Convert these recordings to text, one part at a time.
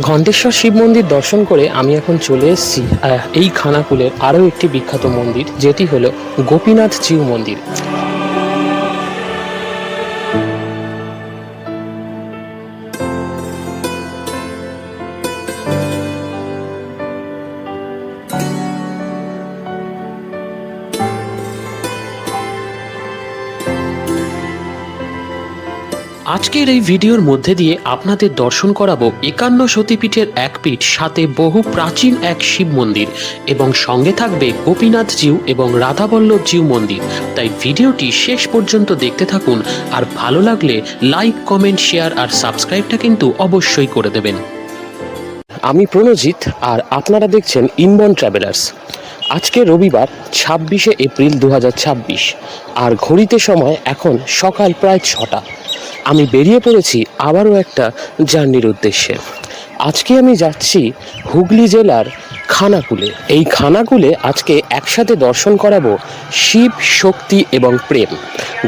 ঘণ্টেশ্বর শিব মন্দির দর্শন করে আমি এখন চলে এসেছি এই খানাকুলের আরও একটি বিখ্যাত মন্দির, যেটি হলো গোপীনাথ জিউ মন্দির। আজকের এই ভিডিওর মধ্যে দিয়ে আপনাদের দর্শন করাবো 51 সতীপীঠের এক পীঠ, সাথে বহু প্রাচীন এক শিব মন্দির এবং সঙ্গে থাকবে গোপীনাথ জিউ এবং রাধাবল্লভ জিউ মন্দির। তাই ভিডিওটি শেষ পর্যন্ত দেখতে থাকুন, আর ভালো লাগলে লাইক, কমেন্ট, শেয়ার আর সাবস্ক্রাইবটা কিন্তু অবশ্যই করে দেবেন। আমি প্রণজিৎ আর আপনারা দেখছেন ইনবন ট্রাভেলার্স। আজকে রবিবার 26শে এপ্রিল 2026 আর ঘড়িতে সময় এখন সকাল প্রায় 6টা। আমি বেরিয়ে পড়েছি আবারও একটা জার্নির উদ্দেশ্যে। আজকে আমি যাচ্ছি হুগলি জেলার খানাকুলে। এই খানাকুলে আজকে একসাথে দর্শন করাবো শিব, শক্তি এবং প্রেম,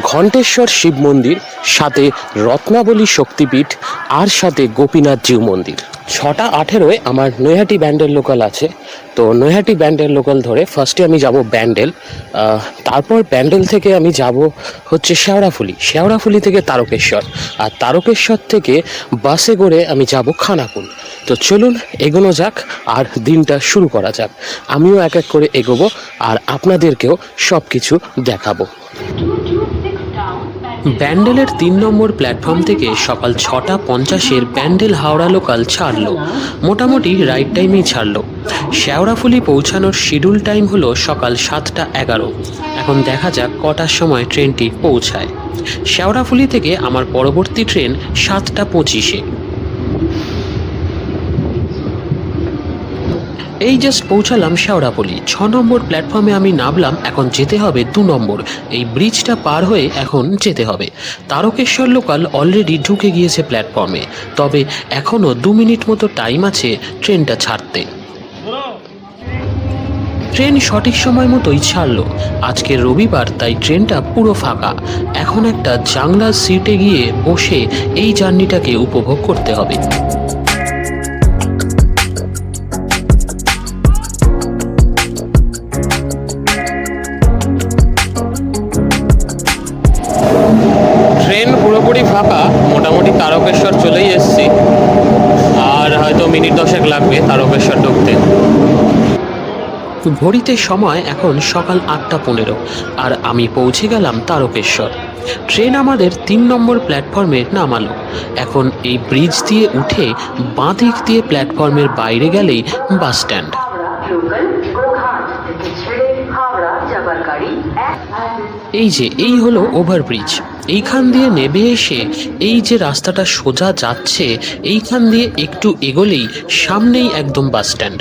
ঘণ্টেশ্বর শিব মন্দির, সাথে রত্নাবলী শক্তিপীঠ আর সাথে গোপীনাথ জিউ মন্দির। 6:18 আমার নৈহাটি ব্যান্ডেল লোকাল আছে, তো নৈহাটি ব্যান্ডেল লোকাল ধরে ফার্স্টে আমি যাব ব্যান্ডেল, তারপর ব্যান্ডেল থেকে আমি যাব হচ্ছে শেওড়াফুলি থেকে তারকেশ্বর, আর তারকেশ্বর থেকে বাসে করে আমি যাব খানাকুল। তো চলুন এগোনো যাক আর দিনটা শুরু করা যাক। আমিও এক এক করে এগোবো আর আপনাদেরকেও সব কিছু দেখাবো। ব্যান্ডেলের 3 নম্বর প্ল্যাটফর্ম থেকে সকাল 6:50 ব্যান্ডেল হাওড়া লোকাল ছাড়লো। মোটামুটি রাইট টাইমেই ছাড়লো। শেওড়াফুলি পৌঁছানোর শিডিউল টাইম হলো সকাল 7:11। এখন দেখা যাক কটার সময় ট্রেনটি পৌঁছায়। শেওড়াফুলি থেকে আমার পরবর্তী ট্রেন 7:25। এই জাস্ট পৌঁছালাম শেওড়াফুলি। 6 নম্বর প্ল্যাটফর্মে আমি নামলাম। এখন যেতে হবে 2 নম্বর। এই ব্রিজটা পার হয়ে এখন যেতে হবে। তারকেশ্বর লোকাল অলরেডি ঢুকে গিয়েছে প্ল্যাটফর্মে, তবে এখনও 2 মিনিট মতো টাইম আছে ট্রেনটা ছাড়তে। ট্রেন সঠিক সময় মতোই ছাড়লো। আজকে রবিবার, তাই ট্রেনটা পুরো ফাঁকা। এখন একটা জানলার সিটে গিয়ে বসে এই জার্নিটাকে উপভোগ করতে হবে। ট্রেন পুরোপুরি ফাঁকা, মোটামুটি তারকেশ্বর চলেই এসেছি, আর হয়তো মিনিট 10 লাগবে তারকেশ্বর ঢুকতে। ঘড়িতে সময় এখন সকাল 8:15 আর আমি পৌঁছে গেলাম তারকেশ্বর। ট্রেন আমাদের 3 নম্বর প্ল্যাটফর্মে নামালো। এখন এই ব্রিজ দিয়ে উঠে বাঁ দিক দিয়ে প্ল্যাটফর্মের বাইরে গেলেই বাস স্ট্যান্ড। এই হলো ওভারব্রিজ। এইখান দিয়ে নেমে এসে এই যে রাস্তাটা সোজা যাচ্ছে, এইখান দিয়ে একটু এগোলেই সামনেই একদম বাস স্ট্যান্ড।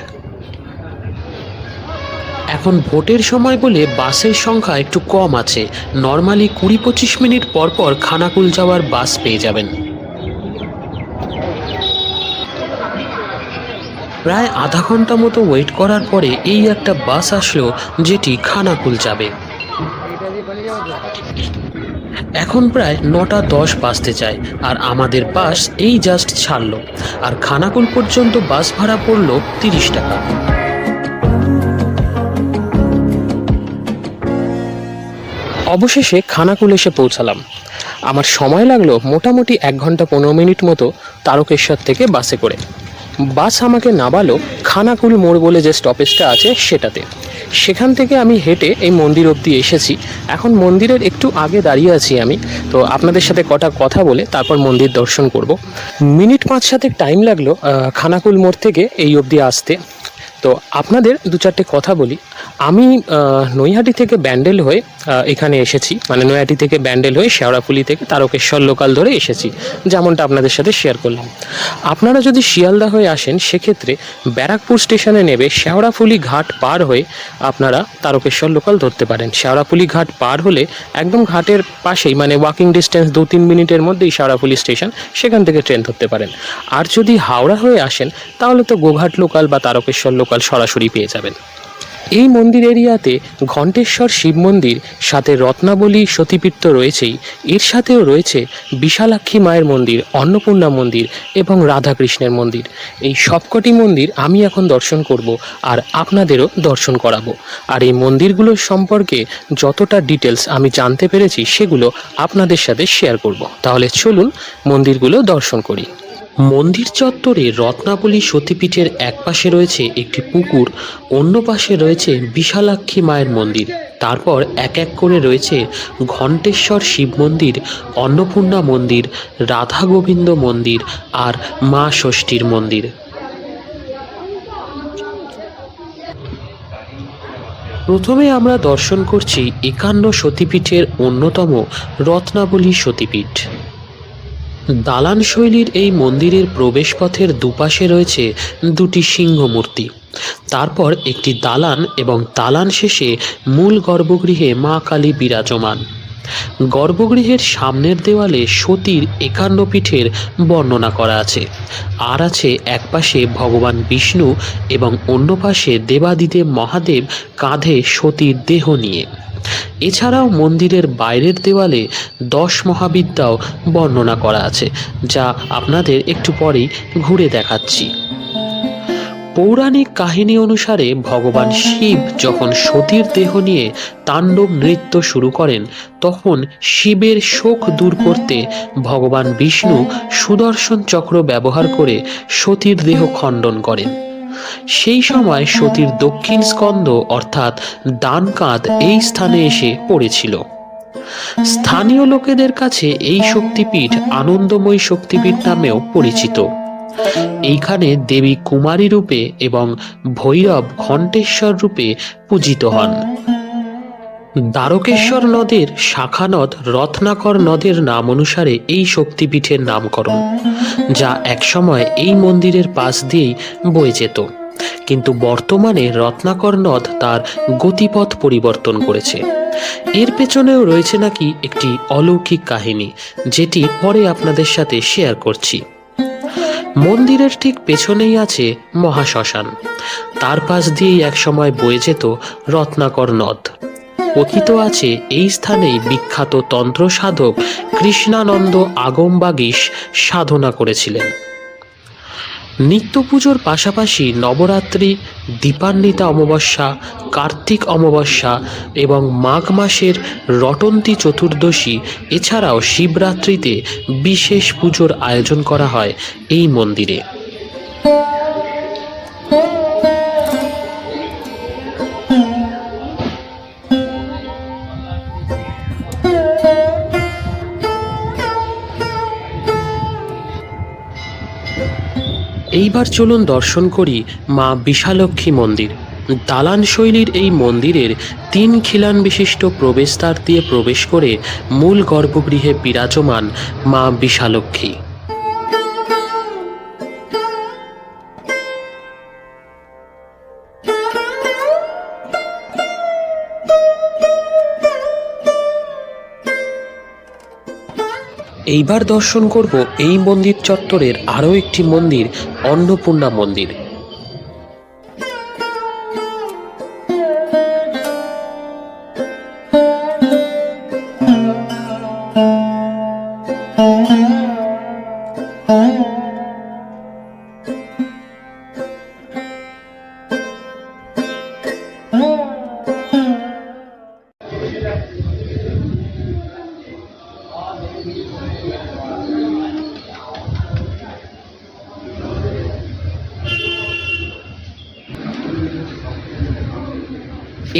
এখন ভোটের সময় বলে বাসের সংখ্যা একটু কম আছে। নর্মালি 20-25 মিনিট পর পর খানাকুল যাওয়ার বাস পেয়ে যাবেন। প্রায় আধা ঘন্টা মতো ওয়েট করার পরে এই একটা বাস আসলো, যেটি খানাকুল যাবে। এখন প্রায় 9:10 বাজতে চায় আর আমাদের বাস এই জাস্ট ছাড়লো। আর খানাকুল পর্যন্ত বাস ভাড়া পড়লো 30 টাকা। অবশেষে খানাকুল এসে পৌঁছালাম। আমার সময় লাগলো মোটামুটি 1 ঘন্টা 15 মিনিট মতো তারকেশ্বর থেকে বাসে করে। বাস আমাকে নামালো খানাকুল মোড় বলে যে স্টপেজটা আছে সেটাতে। সেখান থেকে আমি হেঁটে এই মন্দির অবধি এসেছি। এখন মন্দিরের একটু আগে দাঁড়িয়ে আছি আমি, তো আপনাদের সাথে কটা কথা বলে তারপর মন্দির দর্শন করব। মিনিট 5-7 টাইম লাগলো খানাকুল মোড় থেকে এই অবধি আসতে। তো আপনাদের 2-4টে কথা বলি। আমি নৈহাটি থেকে ব্যান্ডেল হয়ে এখানে এসেছি, মানে নৈহাটি থেকে ব্যান্ডেল হয়ে শেওড়াফুলি থেকে তারকেশ্বর লোকাল ধরে এসেছি, যেমনটা আপনাদের সাথে শেয়ার করলাম। আপনারা যদি শিয়ালদা হয়ে আসেন, সেক্ষেত্রে ব্যারাকপুর স্টেশনে নেবে শেওড়াফুলি ঘাট পার হয়ে আপনারা তারকেশ্বর লোকাল ধরতে পারেন। শেওড়াফুলি ঘাট পার হলে একদম ঘাটের পাশেই, মানে ওয়াকিং ডিস্টেন্স 2-3 মিনিটের মধ্যেই শেওড়াফুলি স্টেশন, সেখান থেকে ট্রেন ধরতে পারেন। আর যদি হাওড়া হয়ে আসেন, তাহলে তো গোঘাট লোকাল বা তারকেশ্বর লোকাল সরাসরি পেয়ে যাবেন। এই মন্দির এরিয়াতে ঘণ্টেশ্বর শিব মন্দির, সাথে রত্নাবলী সতীপীঠ তো রয়েছেই, এর সাথেও রয়েছে বিশালাক্ষী মায়ের মন্দির, অন্নপূর্ণা মন্দির এবং রাধাকৃষ্ণের মন্দির। এই সবকটি মন্দির আমি এখন দর্শন করব আর আপনাদেরও দর্শন করাবো। আর এই মন্দিরগুলোর সম্পর্কে যতটা ডিটেলস আমি জানতে পেরেছি সেগুলো আপনাদের সাথে শেয়ার করব। তাহলে চলুন মন্দিরগুলো দর্শন করি। মন্দির চত্বরে রত্নাবলী সতীপীঠের এক পাশে রয়েছে একটি পুকুর, অন্য পাশে রয়েছে বিশালাক্ষী মায়ের মন্দির, তারপর এক এক করে রয়েছে ঘণ্টেশ্বর শিব মন্দির, অন্নপূর্ণা মন্দির, রাধা গোবিন্দ মন্দির আর মা ষষ্ঠীর মন্দির। প্রথমে আমরা দর্শন করছি 51 সতীপীঠের অন্যতম রত্নাবলী সতীপীঠ। দালান শৈলীর এই মন্দিরের প্রবেশপথের দুপাশে রয়েছে দুটি সিংহ মূর্তি, তারপর একটি দালান এবং দালান শেষে মূল গর্ভগৃহে মা কালী বিরাজমান। গর্ভগৃহের সামনের দেওয়ালে সতীর 51 পীঠের বর্ণনা করা আছে, আর আছে এক পাশে ভগবান বিষ্ণু এবং অন্য পাশে দেবাদিদেব মহাদেব কাঁধে সতীর দেহ নিয়ে। এছাড়াও মন্দিরের বাইরের দেওয়ালে 10 মহাবিদ্যাও বর্ণনা করা আছে, যা আপনাদের একটু পরেই ঘুরে দেখাচ্ছি। পৌরাণিক কাহিনী অনুসারে ভগবান শিব যখন সতীর দেহ নিয়ে তাণ্ডব নৃত্য শুরু করেন, তখন শিবের শোক দূর করতে ভগবান বিষ্ণু সুদর্শন চক্র ব্যবহার করে সতীর দেহ খণ্ডন করেন। সেই সময় সতীর দক্ষিণ স্কন্ধ অর্থাৎ ডান কাঁধ এই স্থানে এসে পড়েছিল। স্থানীয় লোকেদের কাছে এই শক্তিপীঠ আনন্দময়ী শক্তিপীঠ নামেও পরিচিত। এইখানে দেবী কুমারী রূপে এবং ভৈরব ঘণ্টেশ্বর রূপে পূজিত হন। দ্বারকেশ্বর নদের শাখা নদ রত্নাকর নদের নাম অনুসারে এই শক্তিপীঠের নামকরণ, যা একসময় এই মন্দিরের পাশ দিয়েই বয়ে যেত, কিন্তু বর্তমানে রত্নাকর নদ তার গতিপথ পরিবর্তন করেছে। এর পেছনেও রয়েছে নাকি একটি অলৌকিক কাহিনী, যেটি পরে আপনাদের সাথে শেয়ার করছি। মন্দিরের ঠিক পেছনেই আছে মহাশ্মশান, তার পাশ দিয়েই একসময় বয়ে যেত রত্নাকর নদ। কথিত আছে এই স্থানেই বিখ্যাত তন্ত্র সাধক কৃষ্ণানন্দ আগমবাগীশ সাধনা করেছিলেন। নিত্য পুজোর পাশাপাশি নবরাত্রি, দীপান্বিতা অমাবস্যা, কার্তিক অমাবস্যা এবং মাঘ মাসের রটন্তী চতুর্দশী, এছাড়াও শিবরাত্রিতে বিশেষ পুজোর আয়োজন করা হয় এই মন্দিরে। এইবার চলুন দর্শন করি মা বিশালক্ষী মন্দির। দালান শৈলীর এই মন্দিরের 3 খিলান বিশিষ্ট প্রবেশদ্বার দিয়ে প্রবেশ করে মূল গর্ভগৃহে বিরাজমান মা বিশালক্ষী। এইবার দর্শন করব এই মন্দির চত্বরের আরও একটি মন্দির, অন্নপূর্ণা মন্দির।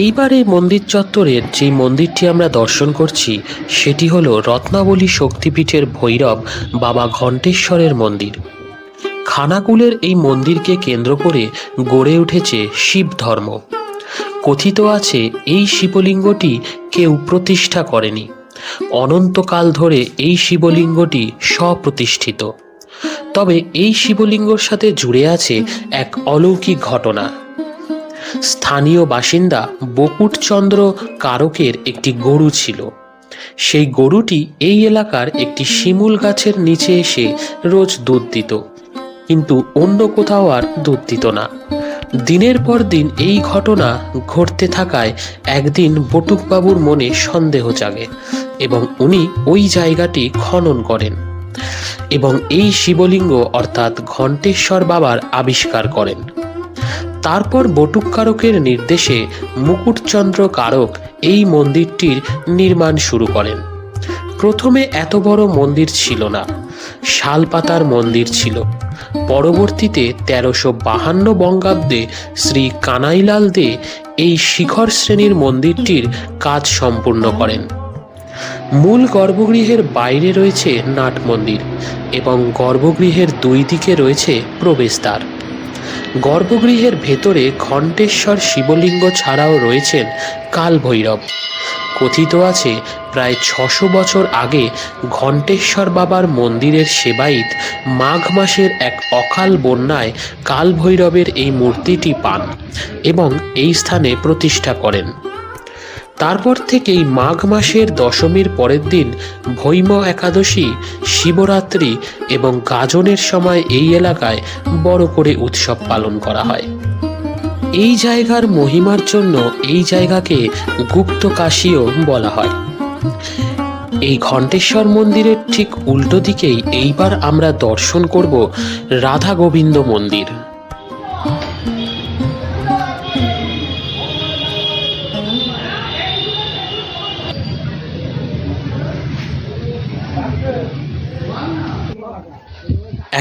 এইবার এই মন্দির চত্বরের যে মন্দিরটি আমরা দর্শন করছি সেটি হলো রত্নাবলী শক্তিপীঠের ভৈরব বাবা ঘণ্টেশ্বরের মন্দির। খানাকুলের এই মন্দিরকে কেন্দ্র করে গড়ে উঠেছে শিব ধর্ম। কথিত আছে এই শিবলিঙ্গটি কেউ প্রতিষ্ঠা করেনি, অনন্তকাল ধরে এই শিবলিঙ্গটি স্বপ্রতিষ্ঠিত। তবে এই শিবলিঙ্গর সাথে জুড়ে আছে এক অলৌকিক ঘটনা। স্থানীয় বাসিন্দা বকুটচন্দ্র কারকের একটি গরু ছিল। সেই গরুটি এই এলাকার একটি শিমুল গাছের নিচে এসে রোজ দুধ দিত, কিন্তু অন্য কোথাও আর দুধ দিত না। দিনের পর দিন এই ঘটনা ঘটতে থাকায় একদিন বটুকবাবুর মনে সন্দেহ জাগে এবং উনি ওই জায়গাটি খনন করেন এবং এই শিবলিঙ্গ অর্থাৎ ঘণ্টেশ্বর বাবার আবিষ্কার করেন। তারপর বটুক কারকের নির্দেশে মুকুটচন্দ্র কারক এই মন্দিরটির নির্মাণ শুরু করেন। প্রথমে এত বড় মন্দির ছিল না, শালপাতার মন্দির ছিল। পরবর্তীতে 1352 বঙ্গাব্দে শ্রী কানাইলাল দে এই শিখর শ্রেণীর মন্দিরটির কাজ সম্পূর্ণ করেন। মূল গর্ভগৃহের বাইরে রয়েছে নাট মন্দির এবং গর্ভগৃহের দুই দিকে রয়েছে প্রবেশদ্বার। গর্ভগৃহের ভেতরে ঘণ্টেশ্বর শিবলিঙ্গ ছাড়াও রয়েছেন কালভৈরব। কথিত আছে প্রায় 600 বছর আগে ঘণ্টেশ্বর বাবার মন্দিরের সেবায়িত মাঘ মাসের এক অকাল বন্যায় কালভৈরবের এই মূর্তিটি পান এবং এই স্থানে প্রতিষ্ঠা করেন। তারপর থেকেই মাঘ মাসের দশমীর পরের দিন ভৈম একাদশী, শিবরাত্রি এবং গাজনের সময় এই এলাকায় বড় করে উৎসব পালন করা হয়। এই জায়গার মহিমার জন্য এই জায়গাকে গুপ্ত কাশীও বলা হয়। এই ঘণ্টেশ্বর মন্দিরের ঠিক উল্টো দিকেই এইবার আমরা দর্শন করব রাধা গোবিন্দ মন্দির।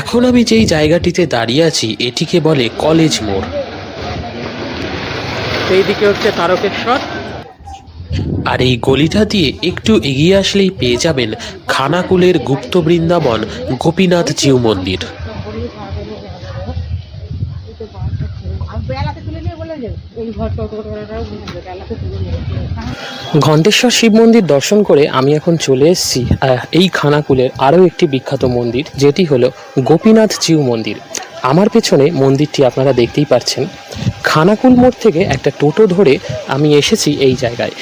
এখন আমি যেই জায়গাটিতে দাঁড়িয়ে আছি এটিকে বলে কলেজ মোড়। এইদিকে হচ্ছে তারকেশ্বর, আর এই গলিটা দিয়ে একটু এগিয়ে আসলেই পেয়ে যাবেন খানাকুলের গুপ্ত বৃন্দাবন গোপীনাথ জিউ মন্দির। ঘণ্টেশ্বর শিব মন্দির দর্শন করে আমি এখন চলে এসেছি এই খানাকুলের আরও একটি বিখ্যাত মন্দির, যেটি হলো গোপীনাথ জিউ মন্দির। আমার পেছনে মন্দিরটি আপনারা দেখতেই পাচ্ছেন। খানাকুল মোড় থেকে একটা টোটো ধরে আমি এসেছি এই জায়গায়।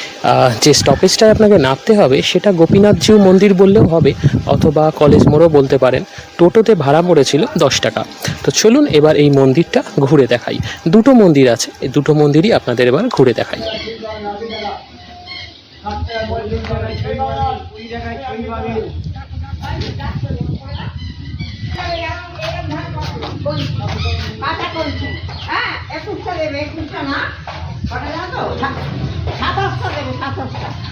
যে স্টপেজটায় আপনাকে নামতে হবে সেটা গোপীনাথ জিউ মন্দির বললেও হবে, অথবা কলেজ মোড়ও বলতে পারেন। টোটোতে ভাড়া পড়েছিল 10 টাকা। তো চলুন এবার এই মন্দিরটা ঘুরে দেখাই। দুটো মন্দির আছে, এই দুটো মন্দিরই আপনাদের এবার ঘুরে দেখাই।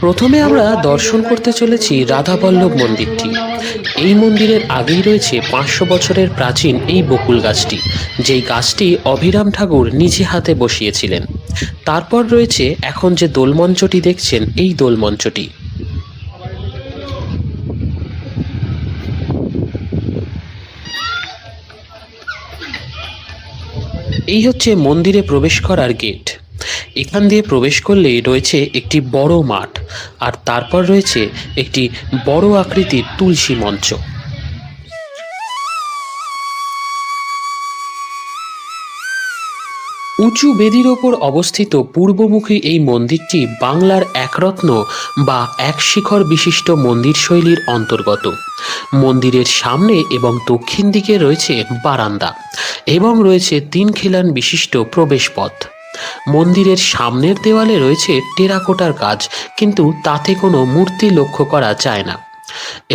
প্রথমে আমরা দর্শন করতে চলেছি রাধাবল্লভ মন্দিরটি। এই মন্দিরের আগেই রয়েছে 500 বছরের প্রাচীন এই বকুল গাছটি, যেই গাছটি অভিরাম ঠাকুর নিজে হাতে বসিয়েছিলেন। তারপর রয়েছে এখন যে দোলমঞ্চটি দেখছেন, এই দোলমঞ্চটি। এই হচ্ছে মন্দিরে প্রবেশ করার গেট। এখান দিয়ে প্রবেশ করলেই রয়েছে একটি বড় মাঠ, আর তারপর রয়েছে একটি বড় আকৃতির তুলসী মঞ্চ। উঁচু বেদির ওপর অবস্থিত পূর্বমুখী এই মন্দিরটি বাংলার একরত্ন বা এক শিখর বিশিষ্ট মন্দির শৈলীর অন্তর্গত। মন্দিরের সামনে এবং দক্ষিণ দিকে রয়েছে বারান্দা এবং রয়েছে 3 খিলান বিশিষ্ট প্রবেশপথ। মন্দিরের সামনের দেওয়ালে রয়েছে টেরাকোটার কাজ, কিন্তু তাতে কোনো মূর্তি লক্ষ্য করা যায় না,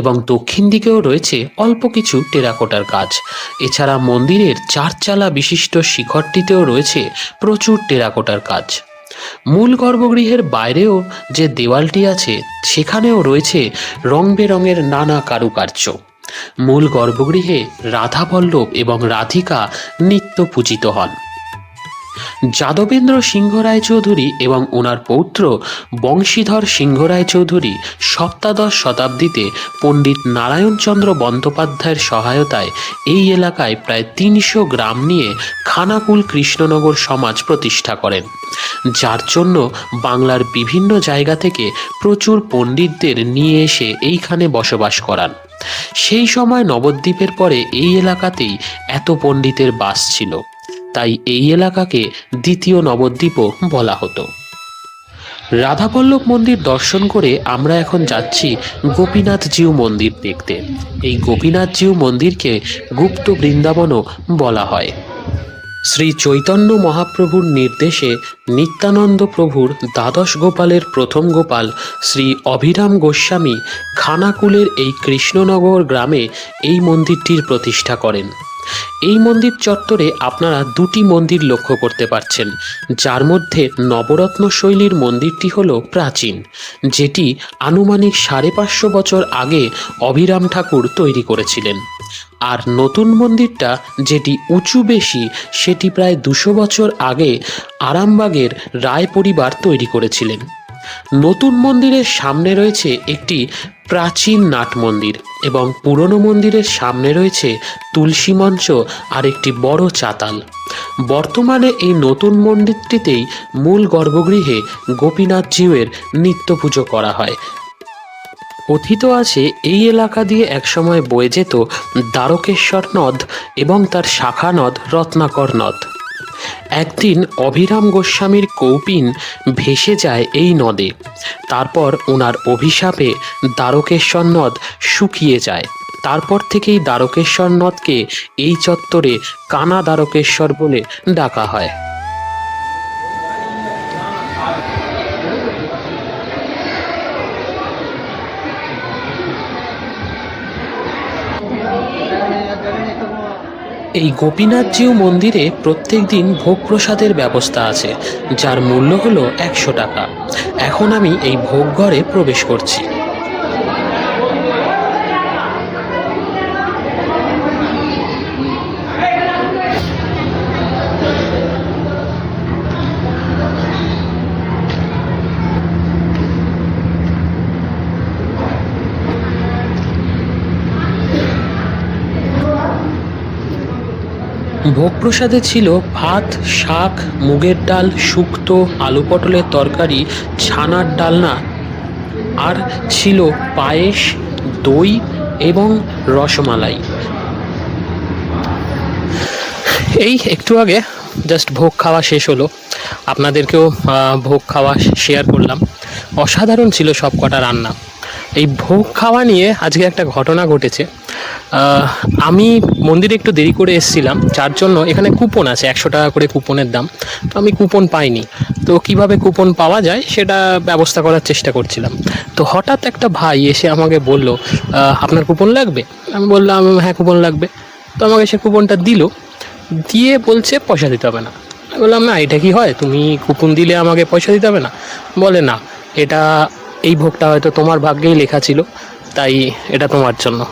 এবং দক্ষিণ দিকেও রয়েছে অল্প কিছু টেরাকোটার কাজ। এছাড়া মন্দিরের 4 চালা বিশিষ্ট শিখরটিতেও রয়েছে প্রচুর টেরাকোটার কাজ। মূল গর্ভগৃহের বাইরেও যে দেওয়ালটি আছে সেখানেও রয়েছে রং বেরঙের নানা কারুকার্য। মূল গর্ভগৃহে রাধাবল্লভ এবং রাধিকা নিত্য পূজিত হন। যাদবেন্দ্র সিংহ রায়চৌধুরী এবং ওনার পৌত্র বংশীধর সিংহ রায়চৌধুরী 17 শতাব্দীতে পণ্ডিত নারায়ণচন্দ্র বন্দ্যোপাধ্যায়ের সহায়তায় এই এলাকায় প্রায় 300 গ্রাম নিয়ে খানাকুল কৃষ্ণনগর সমাজ প্রতিষ্ঠা করেন, যার জন্য বাংলার বিভিন্ন জায়গা থেকে প্রচুর পণ্ডিতদের নিয়ে এসে এইখানে বসবাস করান। সেই সময় নবদ্বীপের পরে এই এলাকাতেই এত পণ্ডিতের বাস ছিল, তাই এই এলাকাকে দ্বিতীয় নবদ্বীপও বলা হতো। রাধাবল্লভ মন্দির দর্শন করে আমরা এখন যাচ্ছি গোপীনাথ জিউ মন্দির দেখতে। এই গোপীনাথ জিউ মন্দিরকে গুপ্ত বৃন্দাবনও বলা হয়। শ্রী চৈতন্য মহাপ্রভুর নির্দেশে নিত্যানন্দ প্রভুর দ্বাদশ গোপালের প্রথম গোপাল শ্রী অভিরাম গোস্বামী খানাকুলের এই কৃষ্ণনগর গ্রামে এই মন্দিরটির প্রতিষ্ঠা করেন। এই মন্দির চত্বরে আপনারা দুটি মন্দির লক্ষ্য করতে পারছেন, যার মধ্যে নবরত্ন শৈলীর মন্দিরটি হল প্রাচীন, যেটি আনুমানিক 550 বছর আগে অভিরাম ঠাকুর তৈরি করেছিলেন। আর নতুন মন্দিরটা যেটি উঁচু বেশি, সেটি প্রায় 200 বছর আগে আরামবাগের রায় পরিবার তৈরি করেছিলেন। নতুন মন্দিরের সামনে রয়েছে একটি প্রাচীন নাট মন্দির এবং পুরনো মন্দিরের সামনে রয়েছে তুলসী মঞ্চ আর একটি বড় চাতাল। বর্তমানে এই নতুন মন্দিরটিতেই মূল গর্ভগৃহে গোপীনাথ জিউয়ের নিত্য পুজো করা হয়। কথিত আছে এই এলাকা দিয়ে একসময় বয়ে যেত দ্বারকেশ্বর নদ এবং তার শাখা নদ রত্নাকর নদ। একদিন অভিরাম গোস্বামীর কৌপিন ভেসে যায় এই নদে। তারপর ওনার অভিশাপে দ্বারকেশ্বর নদ শুকিয়ে যায়। তারপর থেকেই দ্বারকেশ্বর নদকে এই চত্বরে কানা দ্বারকেশ্বর বলে ডাকা হয়। এই গোপীনাথজিউ মন্দিরে প্রত্যেক দিন ভোগ প্রসাদের ব্যবস্থা আছে, যার মূল্য হলো 100 টাকা। এখন আমি এই ভোগ ঘরে প্রবেশ করছি। ভোগ প্রসাদে ছিল ভাত, শাক, মুগের ডাল, শুক্তো, আলু পটলের তরকারি, ছানার ডালনা, আর ছিল পায়েস, দই এবং রসমালাই। এই একটু আগে জাস্ট ভোগ খাওয়া শেষ হলো, আপনাদেরকেও ভোগ খাওয়া শেয়ার করলাম। অসাধারণ ছিল সব কটা রান্না। এই ভোগ খাওয়া নিয়ে আজকে একটা ঘটনা ঘটেছে। আমি মন্দিরে একটু দেরি করে এসেছিলাম, যার জন্য এখানে কুপন আছে, 100 টাকা করে কুপনের দাম। তো আমি কুপন পাইনি, তো কিভাবে কুপন পাওয়া যায় সেটা ব্যবস্থা করার চেষ্টা করছিলাম। তো হঠাৎ একটা ভাই এসে আমাকে বলল, আপনার কুপন লাগবে? আমি বললাম হ্যাঁ কুপন লাগবে। তো আমাকে সে কুপনটা দিয়ে বলছে পয়সা দিতে হবে না। আমি বললাম না, এটা কি হয়, তুমি কুপন দিলে আমাকে পয়সা দিতে হবে না? বলে না, এটা এই ভোগটা হয়তো তোমার ভাগ্যেই লেখা ছিল, তাই এটা তোমার জন্য।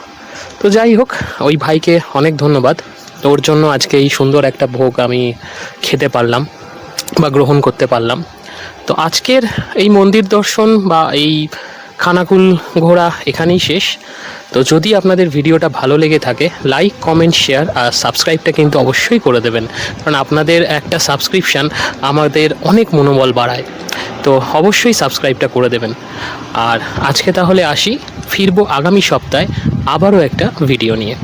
তো যাই হোক, ওই ভাইকে অনেক ধন্যবাদ। ওর জন্য আজকে এই সুন্দর একটা ভোগ আমি খেতে পারলাম বা গ্রহণ করতে পারলাম। তো আজকের এই মন্দির দর্শন বা এই খানাকুল ঘোরা এখানেই শেষ। তো যদি আপনাদের ভিডিওটা ভালো লেগে থাকে, লাইক, কমেন্ট, শেয়ার আর সাবস্ক্রাইবটা কিন্তু অবশ্যই করে দেবেন, কারণ আপনাদের একটা সাবস্ক্রিপশান আমাদের অনেক মনোবল বাড়ায়। তো অবশ্যই সাবস্ক্রাইবটা করে দেবেন। আর আজকে তাহলে আসি, ফিরবো আগামী সপ্তাহে আবারও একটা ভিডিও নিয়ে।